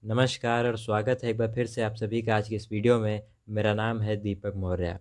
नमस्कार और स्वागत है एक बार फिर से आप सभी का आज की इस वीडियो में। मेरा नाम है दीपक मौर्य।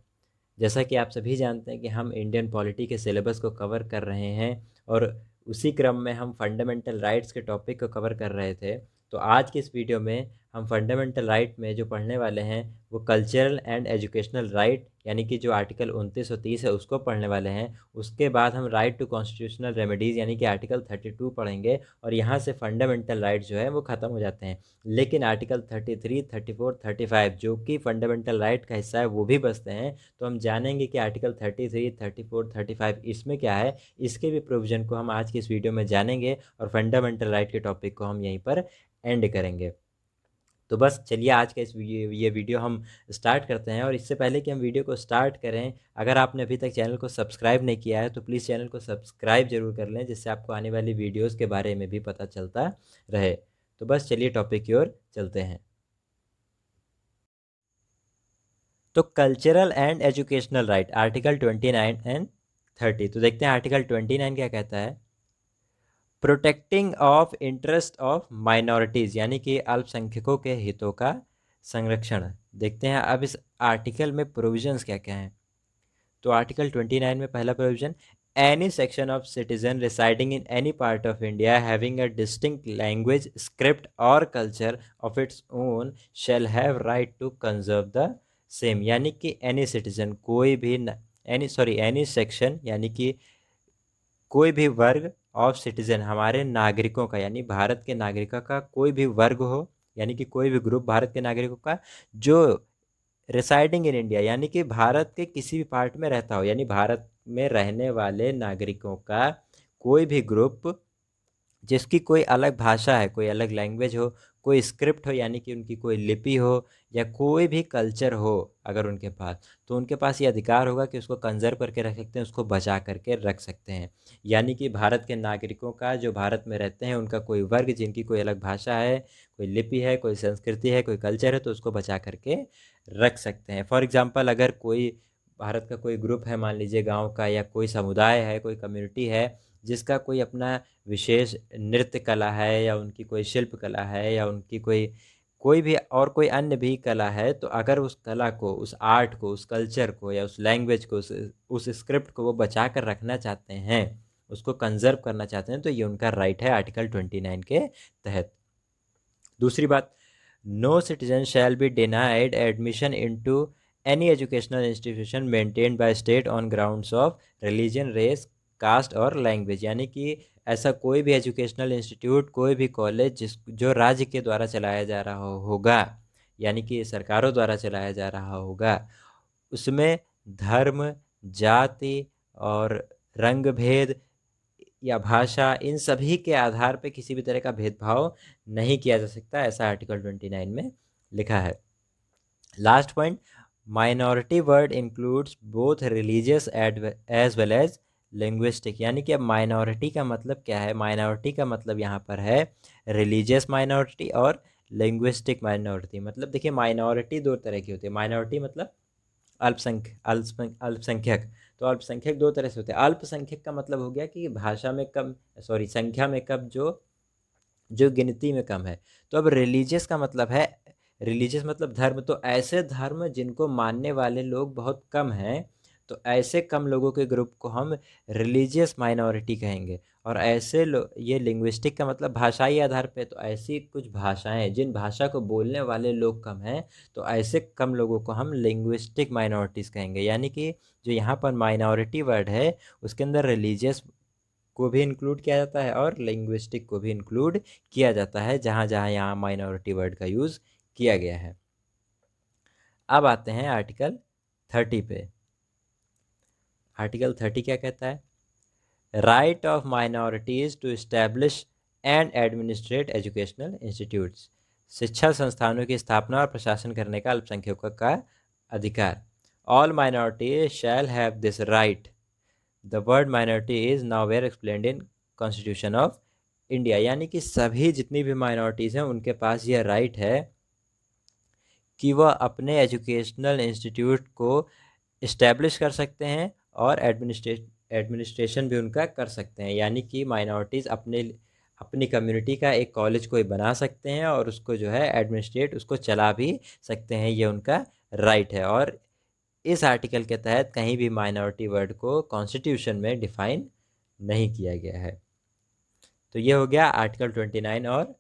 जैसा कि आप सभी जानते हैं कि हम इंडियन पॉलिटी के सिलेबस को कवर कर रहे हैं और उसी क्रम में हम फंडामेंटल राइट्स के टॉपिक को कवर कर रहे थे। तो आज की इस वीडियो में हम फंडामेंटल राइट में जो पढ़ने वाले हैं वो कल्चरल एंड एजुकेशनल राइट यानी कि जो आर्टिकल 29 और 30 है उसको पढ़ने वाले हैं। उसके बाद हम राइट टू कॉन्स्टिट्यूशनल रेमेडीज़ यानी कि आर्टिकल 32 पढ़ेंगे और यहाँ से फंडामेंटल राइट जो है वो ख़त्म हो जाते हैं। लेकिन आर्टिकल 33, 34, 35 जो कि फंडामेंटल राइट का हिस्सा है वो भी बचते हैं। तो हम जानेंगे कि आर्टिकल 33, 34, 35 इसमें क्या है। इसके भी प्रोविज़न को हम आज की इस वीडियो में जानेंगे और फंडामेंटल राइट के टॉपिक को हम यहीं पर एंड करेंगे। तो बस चलिए आज का ये वीडियो हम स्टार्ट करते हैं। और इससे पहले कि हम वीडियो को स्टार्ट करें, अगर आपने अभी तक चैनल को सब्सक्राइब नहीं किया है तो प्लीज़ चैनल को सब्सक्राइब ज़रूर कर लें, जिससे आपको आने वाली वीडियोज़ के बारे में भी पता चलता रहे। तो बस चलिए टॉपिक की ओर चलते हैं। तो cultural and educational right article 29 and 30। तो देखते हैं आर्टिकल 29 क्या कहता है। Protecting of interest of minorities यानी कि अल्पसंख्यकों के हितों का संरक्षण। देखते हैं अब इस आर्टिकल में प्रोविजंस क्या क्या हैं। तो आर्टिकल 29 में पहला provision, any section of citizen residing in any part of India having a distinct language, script or culture of its own shall have right to conserve the same. यानी कि any citizen कोई भी any section यानी कि कोई भी वर्ग of citizen हमारे नागरिकों का यानी भारत के नागरिकों का कोई भी वर्ग हो यानी कि कोई भी ग्रुप भारत के नागरिकों का जो रिसाइडिंग इन इंडिया यानी कि भारत के किसी भी पार्ट में रहता हो, यानी भारत में रहने वाले नागरिकों का कोई भी ग्रुप जिसकी कोई अलग भाषा है, कोई अलग लैंग्वेज हो, कोई स्क्रिप्ट हो यानी कि उनकी कोई लिपि हो या कोई भी कल्चर हो अगर उनके पास, तो उनके पास ये अधिकार होगा कि उसको कंजर्व करके रख सकते हैं, उसको बचा करके रख सकते हैं। यानी कि भारत के नागरिकों का जो भारत में रहते हैं उनका कोई वर्ग जिनकी कोई अलग भाषा है, कोई लिपि है, कोई संस्कृति है, कोई कल्चर है, तो उसको बचा करके रख सकते हैं। फॉर एग्ज़ाम्पल अगर कोई भारत का कोई ग्रुप है, मान लीजिए गाँव का, या कोई समुदाय है, कोई कम्युनिटी है जिसका कोई अपना विशेष नृत्य कला है या उनकी कोई शिल्प कला है या उनकी कोई कोई भी और कोई अन्य भी कला है, तो अगर उस कला को, उस आर्ट को, उस कल्चर को या उस लैंग्वेज को, उस स्क्रिप्ट को वो बचा कर रखना चाहते हैं, उसको कंजर्व करना चाहते हैं, तो ये उनका राइट है आर्टिकल 29 के तहत। दूसरी बात, no citizen shall be denied admission into any educational institution maintained by state on grounds of religion, race, caste और लैंग्वेज। यानी कि ऐसा कोई भी एजुकेशनल इंस्टीट्यूट, कोई भी कॉलेज जो राज्य के द्वारा चलाया जा रहा होगा यानी कि सरकारों द्वारा चलाया जा रहा होगा, उसमें धर्म, जाति और रंग भेद या भाषा, इन सभी के आधार पे किसी भी तरह का भेदभाव नहीं किया जा सकता, ऐसा आर्टिकल 29 में लिखा है। Last point, minority word includes both religious as well as linguistic. यानी कि अब माइनॉरिटी का मतलब क्या है। माइनॉरिटी का मतलब यहाँ पर है रिलीजियस माइनॉरिटी और लिंग्विस्टिक माइनॉरिटी। मतलब देखिए, माइनॉरिटी दो तरह की होती है। माइनॉरिटी मतलब अल्पसंख्यक। तो अल्पसंख्यक दो तरह से होते हैं। अल्पसंख्यक का मतलब हो गया कि भाषा में कम, सॉरी, संख्या में कम, जो जो गिनती में कम है। तो अब रिलीजियस का मतलब है, रिलीजियस मतलब धर्म, तो ऐसे धर्म जिनको मानने वाले लोग बहुत कम हैं, तो ऐसे कम लोगों के ग्रुप को हम रिलीजियस माइनॉरिटी कहेंगे। और ऐसे ये लिंग्विस्टिक का मतलब भाषाई आधार पे, तो ऐसी कुछ भाषाएं जिन भाषा को बोलने वाले लोग कम हैं, तो ऐसे कम लोगों को हम लिंग्विस्टिक माइनॉरिटीज़ कहेंगे। यानी कि जो यहाँ पर माइनॉरिटी वर्ड है उसके अंदर रिलीजियस को भी इंक्लूड किया जाता है और लिंग्विस्टिक को भी इंक्लूड किया जाता है, जहाँ जहाँ यहाँ माइनॉरिटी वर्ड का यूज़ किया गया है। अब आते हैं आर्टिकल 30 पे। आर्टिकल 30 क्या कहता है। Right of minorities to establish and administrate educational institutes. शिक्षा संस्थानों की स्थापना और प्रशासन करने का अल्पसंख्यकों का अधिकार। All minorities shall have this right. The word minority is now where explained in constitution of India. यानी कि सभी जितनी भी माइनॉरिटीज़ हैं उनके पास यह राइट है कि वह अपने एजुकेशनल इंस्टीट्यूट को इस्टेब्लिश कर सकते हैं और एडमिनिस्ट्रेशन भी उनका कर सकते हैं। यानी कि माइनॉरिटीज़ अपने अपनी कम्युनिटी का एक कॉलेज कोई बना सकते हैं और उसको जो है एडमिनिस्ट्रेट उसको चला भी सकते हैं, ये उनका राइट है। और इस आर्टिकल के तहत कहीं भी माइनॉरिटी वर्ड को कॉन्स्टिट्यूशन में डिफाइन नहीं किया गया है। तो ये हो गया आर्टिकल 29 और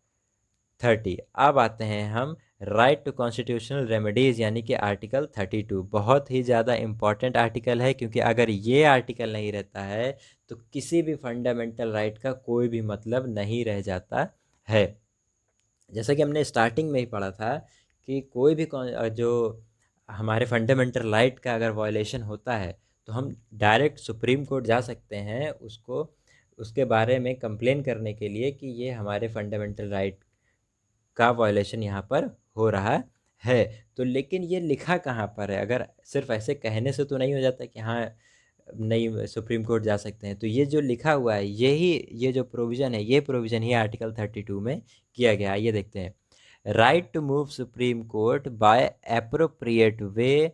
30। अब आते हैं हम राइट टू कॉन्स्टिट्यूशनल रेमेडीज़ यानी कि आर्टिकल 32। बहुत ही ज़्यादा इम्पॉर्टेंट आर्टिकल है, क्योंकि अगर ये आर्टिकल नहीं रहता है तो किसी भी फंडामेंटल राइट का कोई भी मतलब नहीं रह जाता है। जैसा कि हमने स्टार्टिंग में ही पढ़ा था कि कोई भी जो हमारे फंडामेंटल राइट का अगर वायलेशन होता है तो हम डायरेक्ट सुप्रीम कोर्ट जा सकते हैं उसको उसके बारे में कंप्लेन करने के लिए कि ये हमारे फंडामेंटल राइट का वायलेशन यहाँ पर हो रहा है। तो लेकिन ये लिखा कहाँ पर है? अगर सिर्फ ऐसे कहने से तो नहीं हो जाता कि हाँ नहीं सुप्रीम कोर्ट जा सकते हैं। तो ये जो लिखा हुआ है ये जो प्रोविज़न है, ये प्रोविज़न ही आर्टिकल 32 में किया गया है। ये देखते हैं, right to move Supreme Court by appropriate way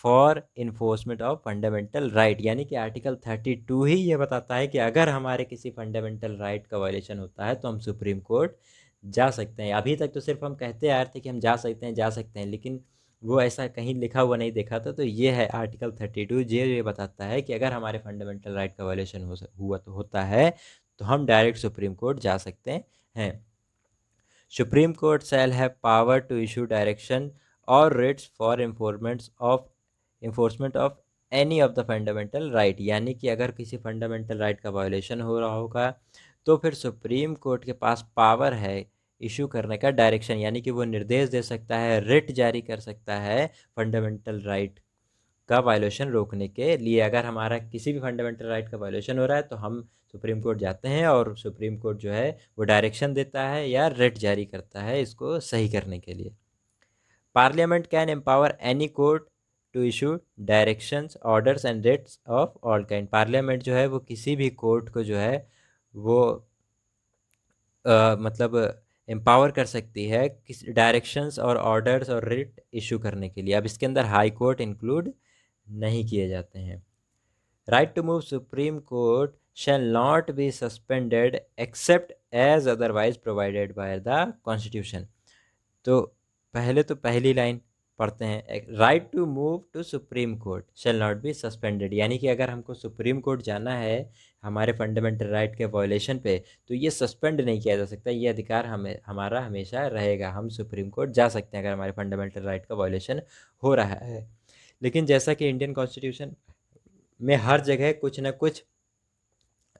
for enforcement of fundamental right. यानी कि आर्टिकल 32 ही ये बताता है कि अगर हमारे किसी फंडामेंटल राइट का वायलेशन होता है तो हम सुप्रीम कोर्ट जा सकते हैं। अभी तक तो सिर्फ हम कहते आ रहे थे कि हम जा सकते हैं, लेकिन वो ऐसा कहीं लिखा हुआ नहीं देखा था। तो ये है आर्टिकल 32, ये बताता है कि अगर हमारे फंडामेंटल राइट का वायलेशन हुआ तो होता है तो हम डायरेक्ट सुप्रीम कोर्ट जा सकते हैं। Supreme Court shall have power to issue direction or writs for enforcement of any of the fundamental right. यानी कि अगर किसी फंडामेंटल राइट का वायलेशन हो रहा होगा तो फिर सुप्रीम कोर्ट के पास पावर है इशू करने का, डायरेक्शन यानी कि वो निर्देश दे सकता है, रिट जारी कर सकता है फंडामेंटल राइट का वायलेशन रोकने के लिए। अगर हमारा किसी भी फंडामेंटल राइट का वायलेशन हो रहा है तो हम सुप्रीम कोर्ट जाते हैं और सुप्रीम कोर्ट जो है वो डायरेक्शन देता है या रिट जारी करता है इसको सही करने के लिए। Parliament can empower any court to issue directions orders and writs of all kind. Parliament जो है वो किसी भी कोर्ट को जो है वो मतलब एम्पावर कर सकती है किस डायरेक्शंस और ऑर्डर्स और रिट इशू करने के लिए। अब इसके अंदर हाई कोर्ट इंक्लूड नहीं किए जाते हैं। Right to move Supreme Court shall not be suspended except as otherwise provided by the constitution. तो पहले तो पहली लाइन पढ़ते हैं, right to move to Supreme Court shall not be suspended. यानी कि अगर हमको सुप्रीम कोर्ट जाना है हमारे फंडामेंटल राइट के वायलेशन पे तो ये सस्पेंड नहीं किया जा सकता, ये अधिकार हमारा हमेशा रहेगा। हम सुप्रीम कोर्ट जा सकते हैं अगर हमारे फंडामेंटल राइट का वायलेशन हो रहा है। लेकिन जैसा कि इंडियन कॉन्स्टिट्यूशन में हर जगह कुछ ना कुछ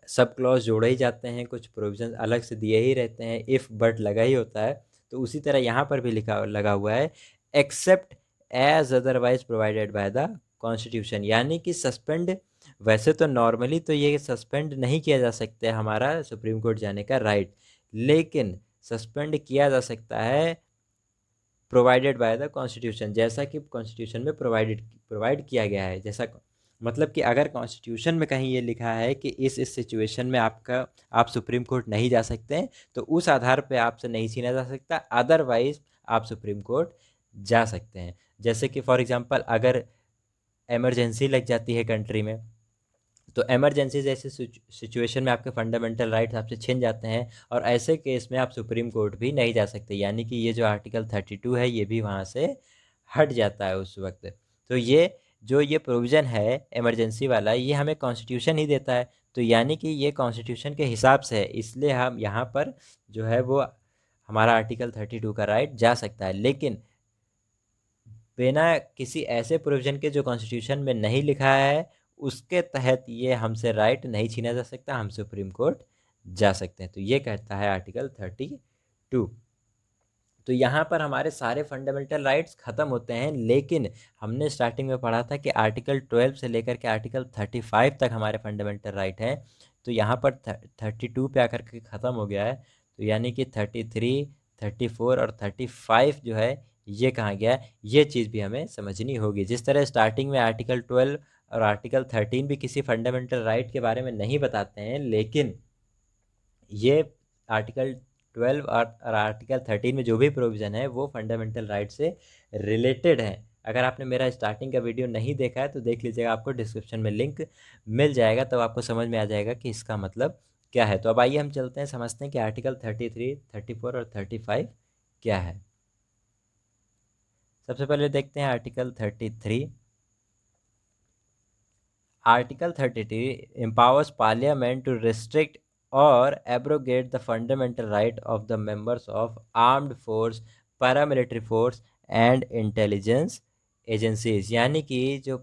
सब क्लॉज जोड़े ही जाते हैं, कुछ प्रोविजन अलग से दिए ही रहते हैं, इफ़ बट लगा ही होता है। तो उसी तरह यहाँ पर भी लगा हुआ है except as otherwise provided by the constitution. यानी कि सस्पेंड, वैसे तो नॉर्मली तो ये सस्पेंड नहीं किया जा सकता है हमारा सुप्रीम कोर्ट जाने का राइट, लेकिन सस्पेंड किया जा सकता है प्रोवाइडेड बाय द कॉन्स्टिट्यूशन, जैसा कि कॉन्स्टिट्यूशन में प्रोवाइड किया गया है। जैसा मतलब कि अगर कॉन्स्टिट्यूशन में कहीं ये लिखा है कि इस सिचुएशन में आप सुप्रीम कोर्ट नहीं जा सकते हैं तो उस आधार पे आपसे नहीं छीना जा सकता, अदरवाइज आप सुप्रीम कोर्ट जा सकते हैं। जैसे कि फॉर एग्जांपल अगर इमरजेंसी लग जाती है कंट्री में तो इमरजेंसी जैसे सिचुएशन में आपके फंडामेंटल राइट्स आपसे छिन जाते हैं और ऐसे केस में आप सुप्रीम कोर्ट भी नहीं जा सकते। यानी कि ये जो आर्टिकल 32 है ये भी वहाँ से हट जाता है उस वक्त। तो ये प्रोविज़न है इमरजेंसी वाला, ये हमें कॉन्स्टिट्यूशन ही देता है। तो यानी कि ये कॉन्स्टिट्यूशन के हिसाब से है, इसलिए हम यहाँ पर जो है वो हमारा आर्टिकल 32 का राइट जा सकता है। लेकिन बिना किसी ऐसे प्रोविज़न के जो कॉन्स्टिट्यूशन में नहीं लिखा है उसके तहत ये हमसे राइट नहीं छीना जा सकता, हम सुप्रीम कोर्ट जा सकते हैं। तो ये कहता है आर्टिकल 32। तो यहाँ पर हमारे सारे फंडामेंटल राइट्स ख़त्म होते हैं, लेकिन हमने स्टार्टिंग में पढ़ा था कि आर्टिकल 12 से लेकर के आर्टिकल 35 तक हमारे फंडामेंटल राइट हैं। तो यहाँ पर 32 पे आकर के ख़त्म हो गया है। तो यानी कि 33, 34 और 35 जो है ये कहाँ गया, ये चीज़ भी हमें समझनी होगी। जिस तरह स्टार्टिंग में आर्टिकल 12 और आर्टिकल 13 भी किसी फंडामेंटल राइट के बारे में नहीं बताते हैं, लेकिन ये आर्टिकल 12 और आर्टिकल 13 में जो भी प्रोविज़न है वो फंडामेंटल राइट से रिलेटेड है। अगर आपने मेरा स्टार्टिंग का वीडियो नहीं देखा है तो देख लीजिएगा, आपको डिस्क्रिप्शन में लिंक मिल जाएगा, तब आपको समझ में आ जाएगा कि इसका मतलब क्या है। तो अब आइए हम चलते हैं, समझते हैं कि आर्टिकल 33, 34 और 35 क्या है। सबसे पहले देखते हैं article 33। Article 33 empowers parliament to restrict or abrogate the fundamental right of the members of armed force, paramilitary force and intelligence agencies। यानी कि जो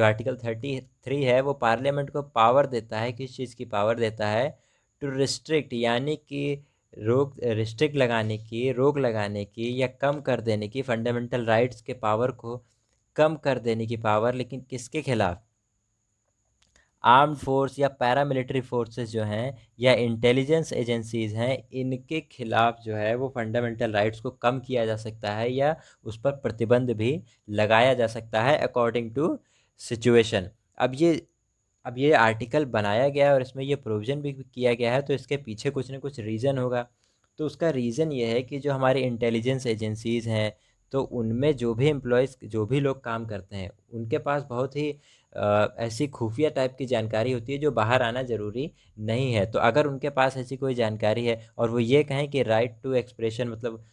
आर्टिकल 33 है वो पार्लियामेंट को पावर देता है, किस चीज़ की पावर देता है, टू रिस्ट्रिक्ट, यानी कि रिस्ट्रिक्ट लगाने की, रोक लगाने की या कम कर देने की, फंडामेंटल राइट्स के पावर को कम कर देने की पावर, लेकिन किसके खिलाफ, आर्म्ड फोर्स या पैरामिलिट्री फोर्सेस जो हैं या इंटेलिजेंस एजेंसीज हैं, इनके खिलाफ जो है वो फंडामेंटल राइट्स को कम किया जा सकता है या उस पर प्रतिबंध भी लगाया जा सकता है अकॉर्डिंग टू सिचुएशन। अब ये आर्टिकल बनाया गया है और इसमें ये प्रोविज़न भी किया गया है, तो इसके पीछे कुछ ना कुछ रीज़न होगा। तो उसका रीज़न ये है कि जो हमारी इंटेलिजेंस एजेंसीज़ हैं, तो उनमें जो भी एम्प्लॉयज़, जो भी लोग काम करते हैं, उनके पास बहुत ही ऐसी खुफिया टाइप की जानकारी होती है जो बाहर आना ज़रूरी नहीं है। तो अगर उनके पास ऐसी कोई जानकारी है और वो ये कहें कि राइट टू एक्सप्रेशन, मतलब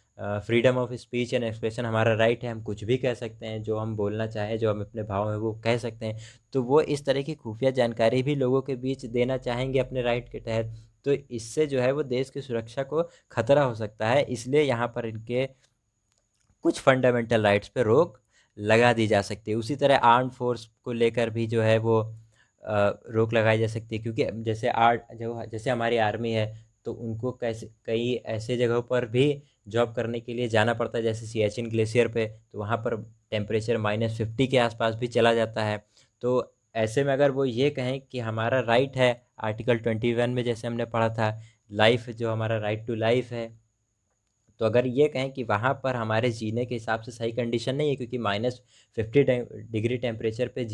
freedom of speech and expression हमारा राइट है, हम कुछ भी कह सकते हैं, जो हम बोलना चाहें, जो हम अपने भाव हैं वो कह सकते हैं, तो वो इस तरह की खुफिया जानकारी भी लोगों के बीच देना चाहेंगे अपने राइट के तहत। तो इससे जो है वो देश की सुरक्षा को खतरा हो सकता है, इसलिए यहाँ पर इनके कुछ फंडामेंटल राइट्स पे रोक लगा दी जा सकती है। उसी तरह आर्म्ड फोर्स को लेकर भी जो है वो रोक लगाई जा सकती है, क्योंकि जैसे हमारी आर्मी है, तो उनको कैसे कई ऐसे जगहों पर भी जॉब करने के लिए जाना पड़ता है, जैसे सियाचिन ग्लेशियर पे, तो वहाँ पर टेम्परेचर -50 के आसपास भी चला जाता है। तो ऐसे में अगर वो ये कहें कि हमारा राइट है, आर्टिकल 21 में जैसे हमने पढ़ा था, लाइफ, जो हमारा राइट टू लाइफ है, तो अगर ये कहें कि वहाँ पर हमारे जीने के हिसाब से सही कंडीशन नहीं है, क्योंकि -50 डिग्री टेम्परेचर पे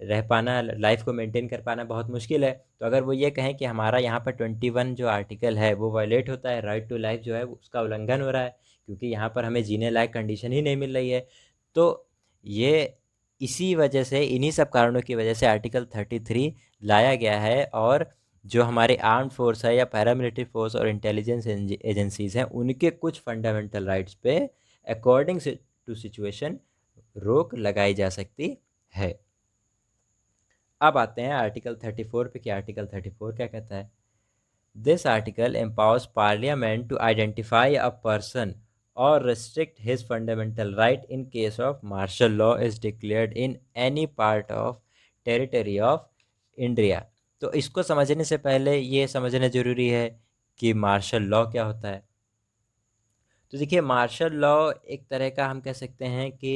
रह पाना, लाइफ को मेंटेन कर पाना बहुत मुश्किल है। तो अगर वो ये कहें कि हमारा यहाँ पर 21 जो आर्टिकल है वो वायलेट होता है, राइट टू लाइफ जो है उसका उल्लंघन हो रहा है, क्योंकि यहाँ पर हमें जीने लायक कंडीशन ही नहीं मिल रही है। तो ये इसी वजह से, इन्हीं सब कारणों की वजह से आर्टिकल 33 लाया गया है, और जो हमारे आर्म फोर्स है या पैरामिलिट्री फोर्स और इंटेलिजेंस एजेंसीज हैं, उनके कुछ फंडामेंटल राइट्स पे अकॉर्डिंग टू सिचुएशन रोक लगाई जा सकती है। अब आते हैं आर्टिकल 34 पे कि आर्टिकल 34 क्या कहता है। This article empowers parliament to identify a person or restrict his fundamental right in case of martial law is declared in any part of territory of India। तो इसको समझने से पहले ये समझना ज़रूरी है कि मार्शल लॉ क्या होता है। तो देखिए, मार्शल लॉ एक तरह का हम कह सकते हैं कि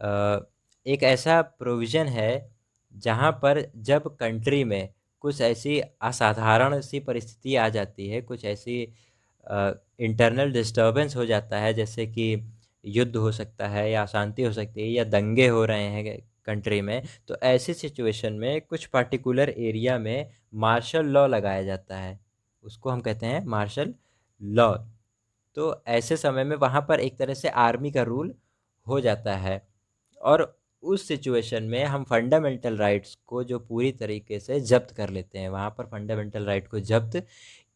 अ, एक ऐसा प्रोविज़न है जहाँ पर जब कंट्री में कुछ ऐसी असाधारण सी परिस्थिति आ जाती है, कुछ ऐसी इंटरनल डिस्टर्बेंस हो जाता है, जैसे कि युद्ध हो सकता है या अशांति हो सकती है या दंगे हो रहे हैं कंट्री में, तो ऐसी सिचुएशन में कुछ पर्टिकुलर एरिया में मार्शल लॉ लगाया जाता है, उसको हम कहते हैं मार्शल लॉ। तो ऐसे समय में वहाँ पर एक तरह से आर्मी का रूल हो जाता है, और उस सिचुएशन में हम फंडामेंटल राइट्स को जो पूरी तरीके से जब्त कर लेते हैं, वहाँ पर फंडामेंटल राइट को जब्त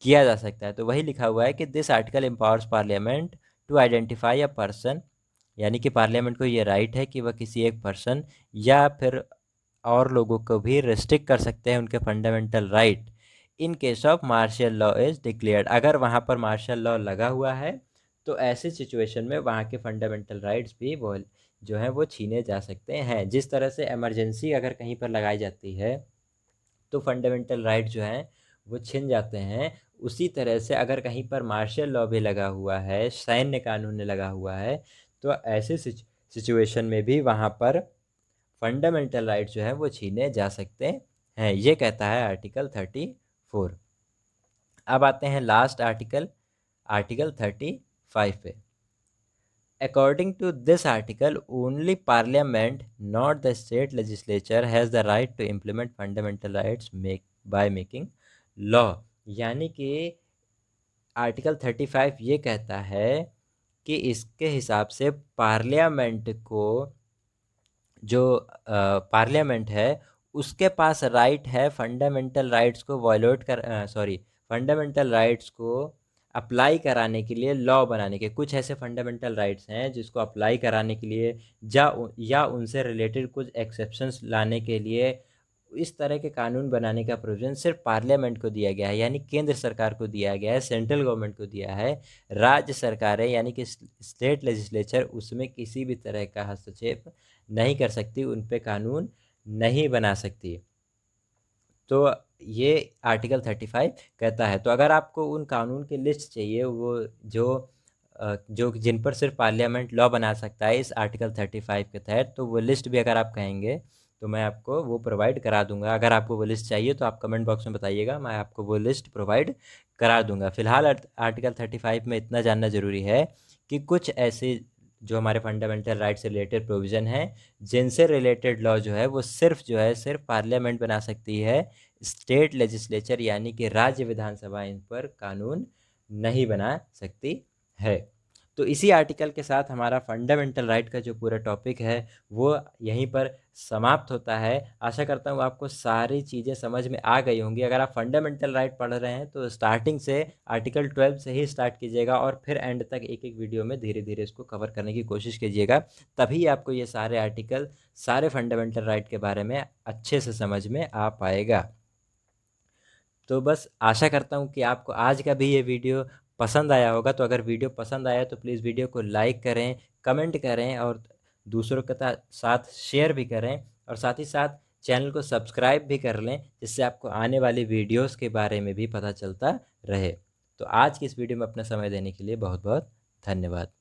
किया जा सकता है। तो वही लिखा हुआ है कि this article empowers parliament to identify a person, यानी कि पार्लियामेंट को ये राइट है कि वह किसी एक पर्सन या फिर और लोगों को भी रिस्ट्रिक्ट कर सकते हैं उनके fundamental right in case of martial law is declared. अगर वहाँ पर मार्शल लॉ लगा हुआ है, तो ऐसी सिचुएशन में वहाँ के फंडामेंटल राइट्स भी वो जो हैं वो छीने जा सकते हैं। जिस तरह से इमरजेंसी अगर कहीं पर लगाई जाती है, तो फंडामेंटल राइट जो हैं वो छिन जाते हैं, उसी तरह से अगर कहीं पर मार्शल लॉ भी लगा हुआ है, सैन्य कानून लगा हुआ है, तो ऐसे सिचुएशन में भी वहाँ पर फंडामेंटल राइट जो है वो छीने जा सकते हैं। ये कहता है आर्टिकल 34। अब आते हैं लास्ट आर्टिकल, आर्टिकल 35 पे। According to this article, only parliament, not the state legislature, has the right to implement fundamental rights by making law। यानी कि आर्टिकल 35 ये कहता है कि इसके हिसाब से पार्लियामेंट को, जो पार्लियामेंट है, उसके पास राइट है फंडामेंटल राइट्स को वायलेट फंडामेंटल राइट्स को अप्लाई कराने के लिए, लॉ बनाने के कुछ ऐसे फंडामेंटल राइट्स हैं जिसको अप्लाई कराने के लिए या उनसे रिलेटेड कुछ एक्सेप्शंस लाने के लिए इस तरह के कानून बनाने का प्रोविजन सिर्फ पार्लियामेंट को दिया गया है, यानी केंद्र सरकार को दिया गया है, सेंट्रल गवर्नमेंट को दिया है। राज्य सरकारें यानी कि स्टेट लेजिस्लेचर उसमें किसी भी तरह का हस्तक्षेप नहीं कर सकती, उन पे कानून नहीं बना सकती। तो ये आर्टिकल 35 कहता है। तो अगर आपको उन कानून की लिस्ट चाहिए, वो जो जिन पर सिर्फ पार्लियामेंट लॉ बना सकता है इस आर्टिकल 35 के तहत, तो वो लिस्ट भी अगर आप कहेंगे तो मैं आपको वो प्रोवाइड करा दूंगा। अगर आपको वो लिस्ट चाहिए तो आप कमेंट बॉक्स में बताइएगा, मैं आपको वो लिस्ट प्रोवाइड करा दूंगा। फिलहाल आर्टिकल 35 में इतना जानना ज़रूरी है कि कुछ ऐसे जो हमारे फंडामेंटल राइट से रिलेटेड प्रोविज़न हैं, जिनसे रिलेटेड लॉ जो है वो सिर्फ पार्लियामेंट बना सकती है, स्टेट लेजिस्लेचर यानी कि राज्य विधानसभा इन पर कानून नहीं बना सकती है। तो इसी आर्टिकल के साथ हमारा फंडामेंटल राइट का जो पूरा टॉपिक है वो यहीं पर समाप्त होता है। आशा करता हूँ आपको सारी चीज़ें समझ में आ गई होंगी। अगर आप फंडामेंटल राइट पढ़ रहे हैं तो स्टार्टिंग से आर्टिकल 12 से ही स्टार्ट कीजिएगा और फिर एंड तक एक एक वीडियो में धीरे धीरे इसको कवर करने की कोशिश कीजिएगा, तभी आपको ये सारे आर्टिकल, सारे फंडामेंटल राइट के बारे में अच्छे से समझ में आ पाएगा। तो बस आशा करता हूँ कि आपको आज का भी ये वीडियो पसंद आया होगा। तो अगर वीडियो पसंद आया तो प्लीज़ वीडियो को लाइक करें, कमेंट करें और दूसरों के साथ शेयर भी करें, और साथ ही साथ चैनल को सब्सक्राइब भी कर लें, जिससे आपको आने वाली वीडियोस के बारे में भी पता चलता रहे। तो आज की इस वीडियो में अपना समय देने के लिए बहुत बहुत धन्यवाद।